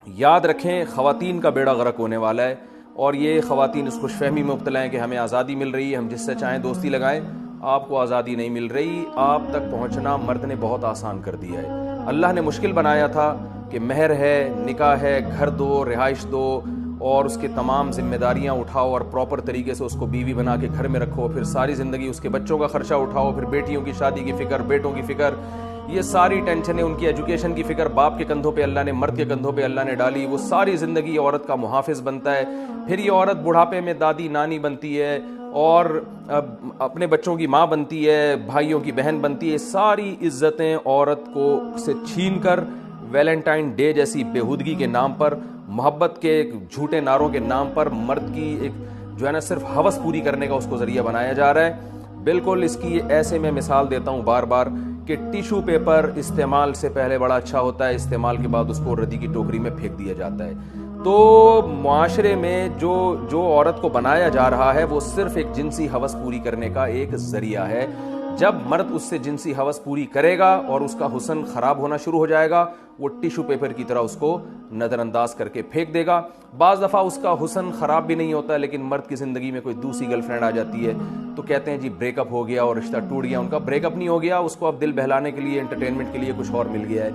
یاد رکھیں خواتین کا بیڑا غرق ہونے والا ہے، اور یہ خواتین اس خوش فہمی میں مبتلا ہیں کہ ہمیں آزادی مل رہی ہے، ہم جس سے چاہیں دوستی لگائیں۔ آپ کو آزادی نہیں مل رہی، آپ تک پہنچنا مرد نے بہت آسان کر دیا ہے۔ اللہ نے مشکل بنایا تھا کہ مہر ہے، نکاح ہے، گھر دو، رہائش دو، اور اس کے تمام ذمہ داریاں اٹھاؤ، اور پراپر طریقے سے اس کو بیوی بنا کے گھر میں رکھو، پھر ساری زندگی اس کے بچوں کا خرچہ اٹھاؤ، پھر بیٹیوں کی شادی کی فکر، بیٹوں کی فکر، یہ ساری ٹینشنیں، ان کی ایجوکیشن کی فکر باپ کے کندھوں پہ اللہ نے، مرد کے کندھوں پہ اللہ نے ڈالی۔ وہ ساری زندگی عورت کا محافظ بنتا ہے، پھر یہ عورت بڑھاپے میں دادی نانی بنتی ہے، اور اپنے بچوں کی ماں بنتی ہے، بھائیوں کی بہن بنتی ہے۔ ساری عزتیں عورت کو سے چھین کر ویلنٹائن ڈے جیسی بےہودگی کے نام پر، محبت کے جھوٹے نعروں کے نام پر مرد کی ایک جو ہے نا صرف ہوس پوری کرنے کا اس کو ذریعہ بنایا جا رہا ہے۔ بالکل اس کی ایسے میں مثال دیتا ہوں بار بار کہ ٹیشو پیپر استعمال سے پہلے بڑا اچھا ہوتا ہے، استعمال کے بعد اس کو ردی کی ٹوکری میں پھینک دیا جاتا ہے۔ تو معاشرے میں جو عورت کو بنایا جا رہا ہے وہ صرف ایک جنسی ہوس پوری کرنے کا ایک ذریعہ ہے۔ جب مرد اس سے جنسی ہوس پوری کرے گا اور اس کا حسن خراب ہونا شروع ہو جائے گا، وہ ٹیشو پیپر کی طرح اس کو نظر انداز کر کے پھینک دے گا۔ بعض دفعہ اس کا حسن خراب بھی نہیں ہوتا، لیکن مرد کی زندگی میں کوئی دوسری گرل فرینڈ آ جاتی ہے تو کہتے ہیں جی بریک اپ ہو گیا اور رشتہ ٹوٹ گیا۔ ان کا بریک اپ نہیں ہو گیا، اس کو اب دل بہلانے کے لیے، انٹرٹینمنٹ کے لیے کچھ اور مل گیا ہے۔